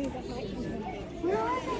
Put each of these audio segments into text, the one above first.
Where are they?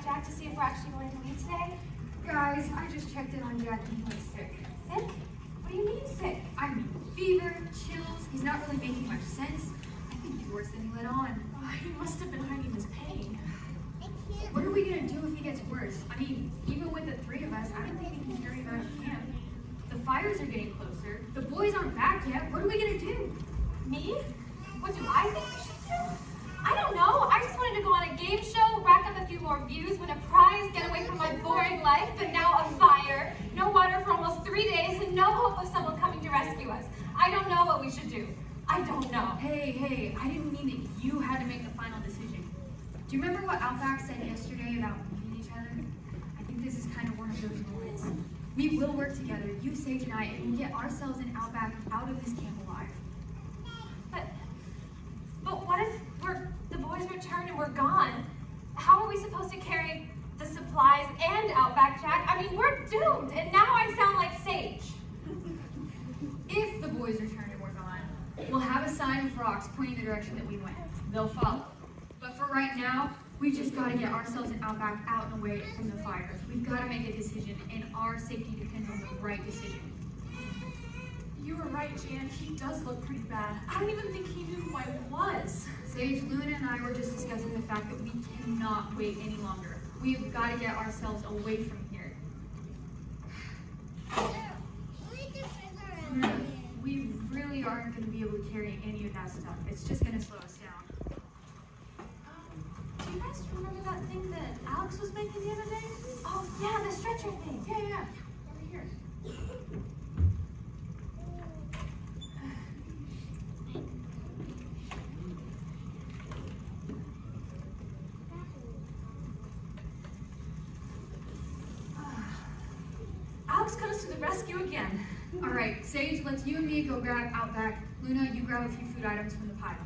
Jack to see if we're actually going to leave today? Guys, I just checked in on Jack and he was sick. Sick? What do you mean sick? I mean, fever, chills, he's not really making much sense. I think he's worse than he let on. Oh, he must have been hiding his pain. What are we gonna do if he gets worse? I mean, even with the three of us, I don't think we can carry him out of camp. The fires are getting closer. The boys aren't back yet. What are we gonna do? Me? What do I think we should do? I don't know. I just wanted to go on a game show, rack up a few more views, win a prize, get away from my boring life, but now a fire, no water for almost 3 days, and no hope of someone coming to rescue us. I don't know what we should do. I don't know. Hey, I didn't mean that you had to make the final decision. Do you remember what Outback said yesterday about meeting each other? I think this is kind of one of those moments. We will work together, you, Sage, and I, and get ourselves and Outback out of this camp alive. But what if the boys return and we're gone? How are we supposed to carry the supplies and Outback, Jack? I mean, we're doomed, and now I sound like Sage. If the boys return and we're gone, we'll have a sign with rocks pointing the direction that we went. They'll follow. But for right now, we've just got to get ourselves and Outback out and away from the fires. We've got to make a decision, and our safety depends on the right decision. You were right, Jan. He does look pretty bad. I don't even think he knew who I was. Sage, Luna, and I were just discussing the fact that we cannot wait any longer. We've got to get ourselves away from here. Luna, we really aren't going to be able to carry any of that stuff. It's just going to slow us down. Do you guys remember that thing that Alex was making the other day? Oh, yeah, the stretcher thing. Yeah. Over here. Alex got us to the rescue again. All right, Sage, let's you and me go grab Outback. Luna, you grab a few food items from the pile.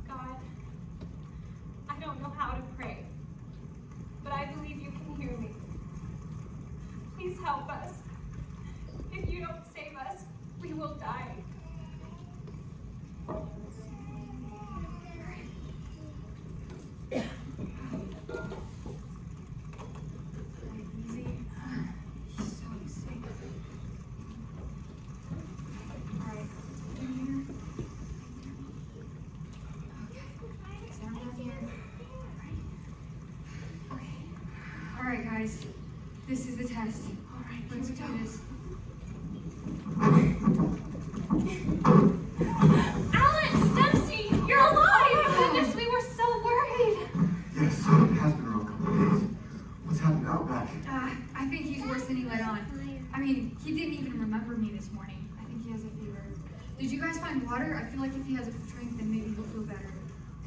God, I don't know how to pray, but I believe you can hear me. Please help us. If you don't save us, we will die. All right, guys, this is the test. All right, let's do this. Alex, Dempsey, you're alive! Goodness, we were so worried. Yes, it has been around a couple of days. What's happened to Outback? I think he's worse than he let on. I mean, he didn't even remember me this morning. I think he has a fever. Did you guys find water? I feel like if he has a drink, then maybe he'll feel better.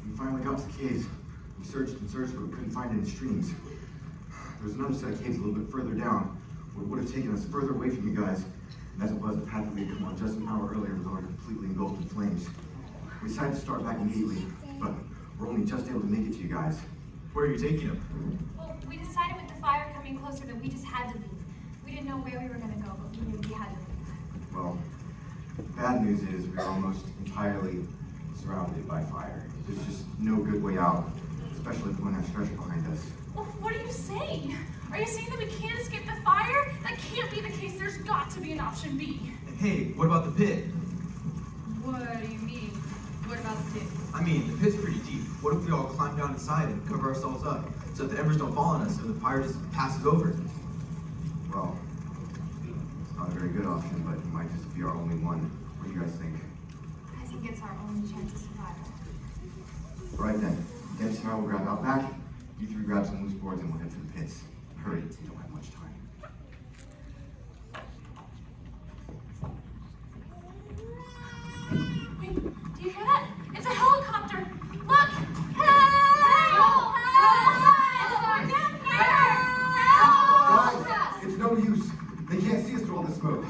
We finally got to the caves. We searched and searched, but we couldn't find any streams. There's another set of caves a little bit further down, where it would have taken us further away from you guys. And as it was, the path that we had come on just an hour earlier was already completely engulfed in flames. We decided to start back immediately, but we're only just able to make it to you guys. Where are you taking them? Well, we decided with the fire coming closer that we just had to leave. We didn't know where we were going to go, but we knew we had to leave. Well, bad news is we are almost entirely surrounded by fire. There's just no good way out, especially with the winter stretcher behind us. Well, what are you saying? Are you saying that we can't escape the fire? That can't be the case. There's got to be an option B. Hey, what about the pit? What do you mean? What about the pit? I mean, the pit's pretty deep. What if we all climb down inside and cover ourselves up so that the embers don't fall on us and the fire just passes over? Well, it's not a very good option, but it might just be our only one. What do you guys think? I think it's our only a chance of survival. All right then, Dempsey and I will grab out back. You three grab some loose boards and we'll head to the pits. Hurry, we don't have much time. Wait, do you hear that? It's a helicopter! Look! Help! Guys, it's no use. They can't see us through all this smoke.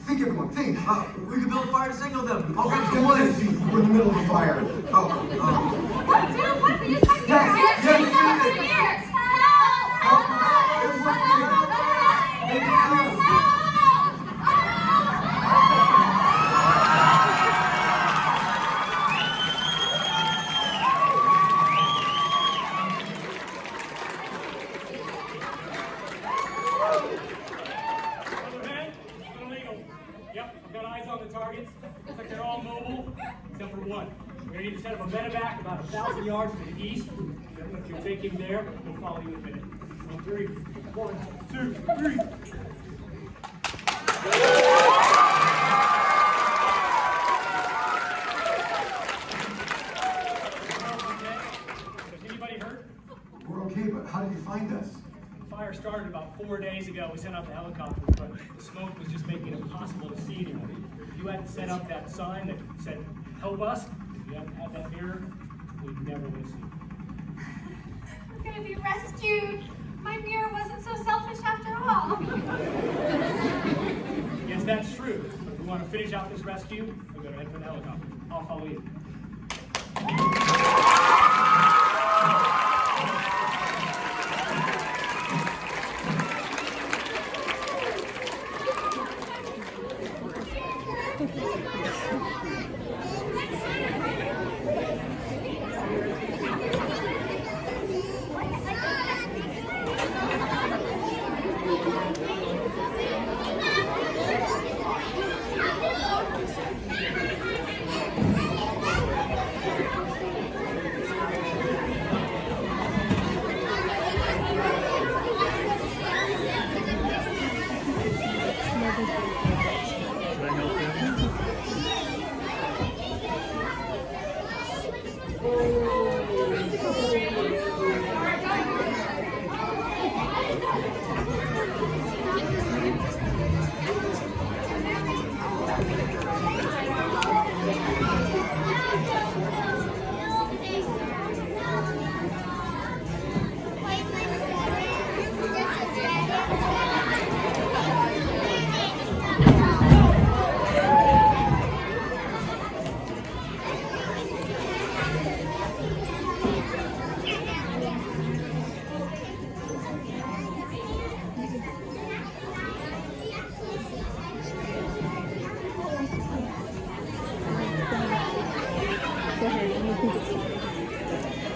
Think, everyone, think. We can build a fire to signal them. I'll grab Come some on, wood. Dempsey. We're in the middle of a fire. What, dude? What? We just have Yes, Yep, I've got eyes on the targets. Looks like they're all mobile, except for one. We're gonna need to set up a medevac about 1,000 yards to the east. If you're taking there, we'll follow you in a minute. On three. 1, 2, 3. Is anybody hurt? We're okay, but how did you find us? The fire started about 4 days ago. We sent out the helicopters, but the smoke was just making it impossible to see anyone. If you hadn't set up that sign that said, help us, if you hadn't had that mirror, we'd never would have seen you. I'm gonna be rescued. My mirror wasn't so selfish after all. Yes, that's true. But if we want to finish out this rescue, we better head for the helicopter. I'll follow you.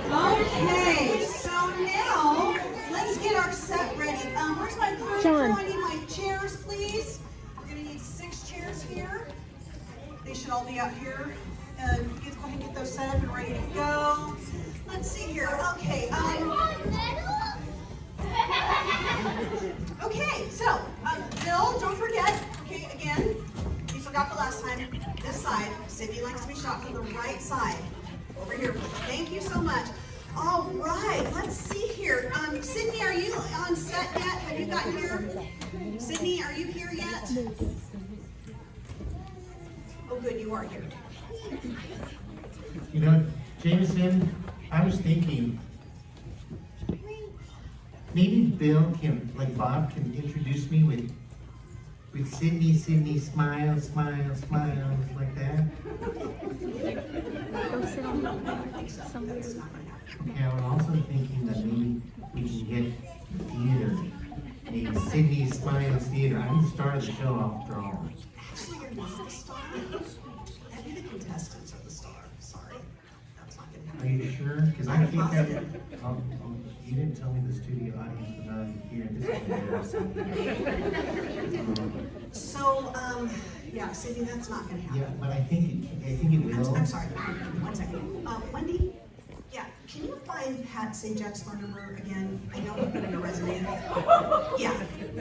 Okay, so now let's get our set ready. Where's my crew? John. I need my chairs, please. We're gonna need 6 chairs here. They should all be out here. Go ahead and get those set up and ready to go. Let's see here. Okay. Okay. So, Bill, don't forget. Okay, again, you forgot the last time. This side. Sydney likes to be shot from the right side. Over here. Thank you so much. All right, let's see here. Sydney, are you on set yet? Have you gotten here? Sydney, are you here yet? Oh, good, you are here. You know, Jameson, I was thinking, maybe Bill can, like Bob, can introduce me with Sydney, smile, smile, smile, like that. Okay, I was also thinking that maybe we can get theater. Maybe Sydney Smiles Theater. I'm the star of the show after all. Actually, you're not the star. Maybe the contestants are the star. Sorry, that's not gonna Are happen. you sure? Because I think that, you didn't tell me the studio audience was already here. This is embarrassing. So, yeah, Sydney, that's not gonna happen. Yeah, but I think it will. I'm sorry. 1 second. Wendy? Yeah, can you find Pat Sajak's phone number again? I know he put in a resume. Yeah,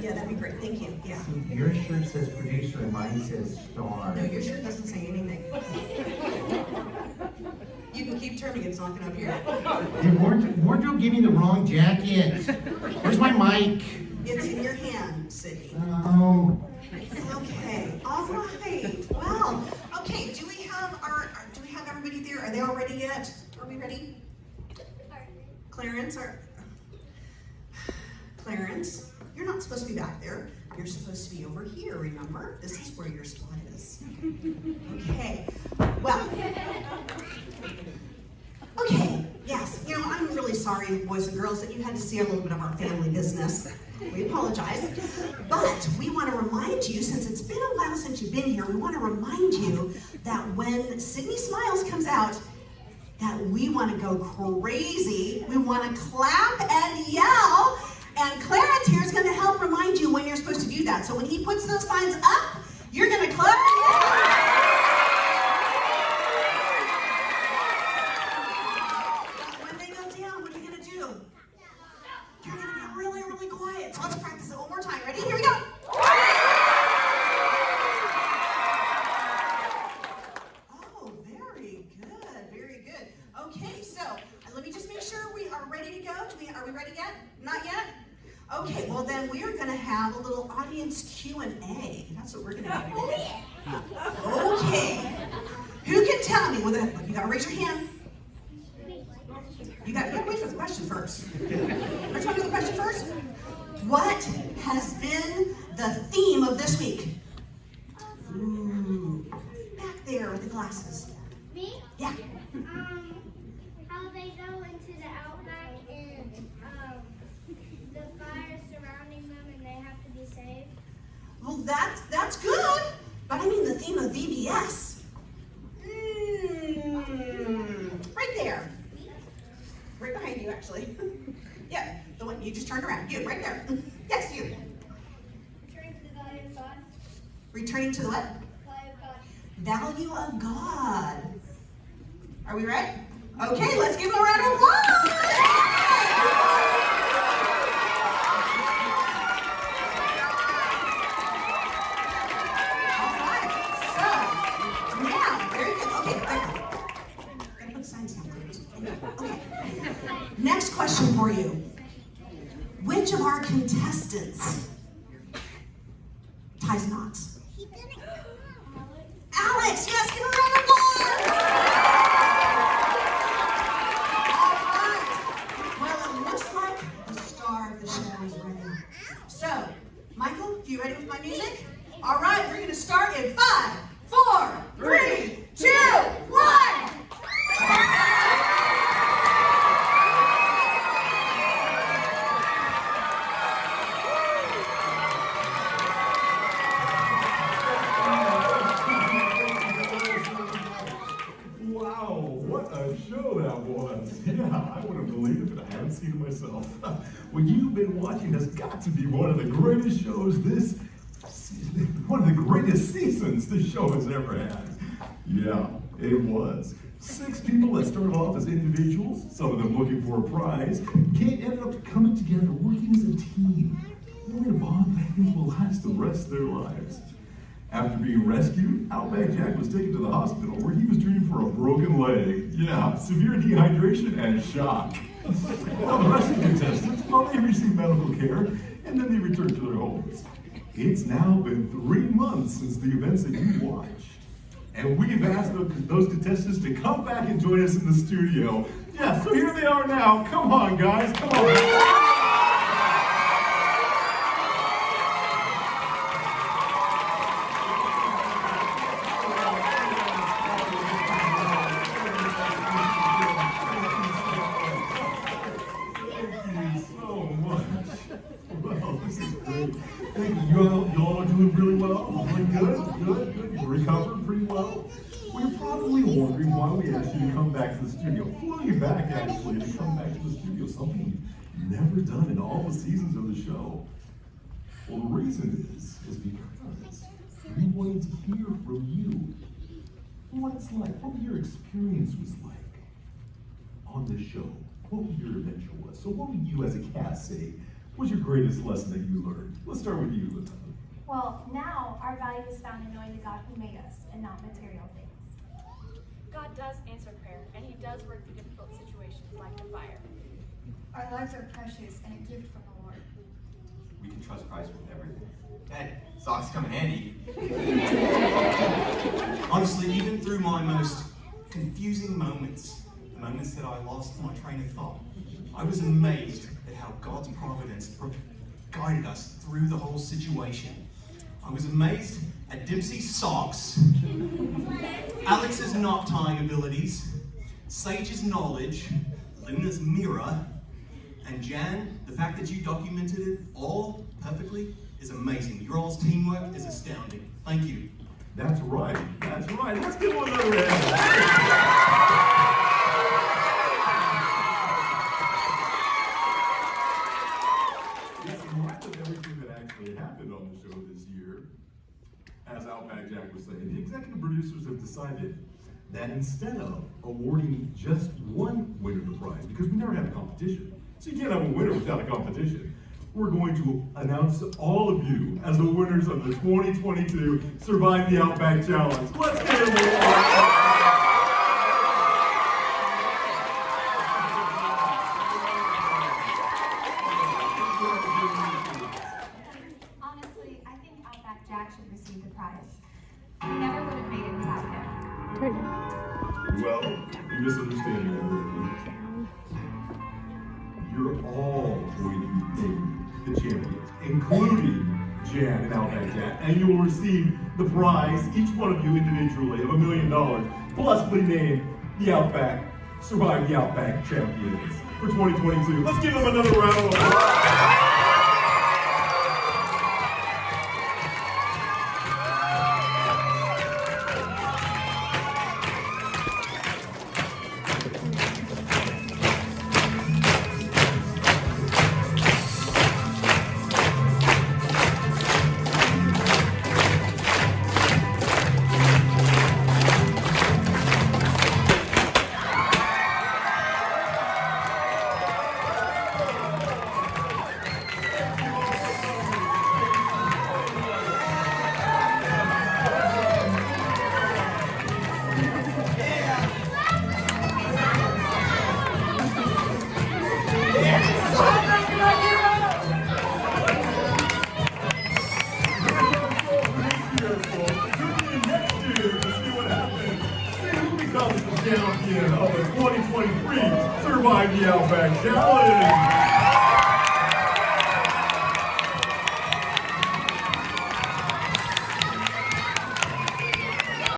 that'd be great. Thank you. Yeah. Your shirt says producer and mine says star. No, your shirt doesn't say anything. you can keep turning, it's not gonna appear. Hey, wardrobe gave me the wrong jacket. Where's my mic? It's in your hand, Sydney. Oh. Okay, all right. Well, okay, do we have everybody there? Are they all ready yet? Are we ready? Clarence, Clarence, you're not supposed to be back there. You're supposed to be over here, remember? This is where your spot is. Okay, well. Okay, yes, I'm really sorry, boys and girls, that you had to see a little bit of our family business. We apologize. But we want to remind you, since it's been a while since you've been here, we want to remind you that when Sydney Smiles comes out, that we want to go crazy. We want to clap and yell. And Clarence here is going to help remind you when you're supposed to do that. So when he puts those signs up, you're going to clap and yell. When they go down, what are you going to do? You're going to be really, really quiet. So let's practice it one more time. Ready? Here we go. Oh, very good. Very good. Okay, so let me just make sure we are ready to go. Are we ready yet? Not yet? Okay, well then we are going to have a little audience Q&A. That's what we're going to do. Okay. Who can tell me? Well, you got to raise your hand. You got to wait for the question first. Let's do the question first. What has been the theme of this week? Ooh, back there with the glasses. Me? Yeah. How they go into the outback and the fire surrounding them and they have to be saved. Well, that's good. But I mean the theme of VBS. Right there. Right behind you, actually. Yeah, the one you just turned around. You, right there. Yes, you. Returning to the value of God. Returning to the what? Value of God. Value of God. Are we ready? Okay, let's give them a round of applause. Next question for you. Which of our contestants ties knots? Alex, yes, give her a round of applause. All right. Well, it looks like the star of the show is ready. So, Michael, you ready with my music? All right, we're going to start in 5, 4, 3, 2, 1. Yeah, I wouldn't believe it if I haven't seen it myself. What you've been watching has got to be one of the greatest shows one of the greatest seasons this show has ever had. Yeah, it was. 6 people that started off as individuals, some of them looking for a prize, ended up coming together, working as a team, forming a bond that will last the rest of their lives. After being rescued, Outback Jack was taken to the hospital where he was treated for a broken leg. Yeah, severe dehydration and shock. While the rest of the contestants, they received medical care and then they returned to their homes. It's now been 3 months since the events that you watched. And we've asked those contestants to come back and join us in the studio. Yeah, so here they are now. Come on, guys, come on. You all are doing really well. Good. You recovered pretty well. Well, you're probably wondering why we asked you to come back to the studio. Flew you back, actually, to come back to the studio, something you've never done in all the seasons of the show. Well, the reason is because we wanted to hear from you what it's like, what your experience was like on this show, what your adventure was. So what would you as a cast say was your greatest lesson that you learned? Let's start with you, Liz. Well, now our value is found in knowing the God who made us and not material things. God does answer prayer, and He does work through difficult situations like the fire. Our lives are precious and a gift from the Lord. We can trust Christ with everything. Hey, socks come in handy. Honestly, even through my most confusing moments, the moments that I lost my train of thought, I was amazed at how God's providence guided us through the whole situation. I was amazed at Dempsey's socks, Alex's knot tying abilities, Sage's knowledge, Luna's mirror, and Jan, the fact that you documented it all perfectly is amazing. Your all's teamwork is astounding. Thank you. That's right. That's right. Let's give one another hand. Yes, in light of everything that actually happened on the show this year, as Outback Jack was saying, the executive producers have decided that instead of awarding just one winner the prize, because we never had a competition, so you can't have a winner without a competition, we're going to announce all of you as the winners of the 2022 Survive the Outback Challenge. Let's give them a round. Honestly, I think Outback Jack should receive the prize. He never would have made it without him. Well, you misunderstand me, everybody. You're all going to be named the champions, including Jan and Outback Jack, and you will receive the prize, each one of you individually, of $1 million, plus be named the Outback, Survive the Outback Champions for 2022. Let's give them another round of applause. Champion of the 2023 Survive the Outback Challenge.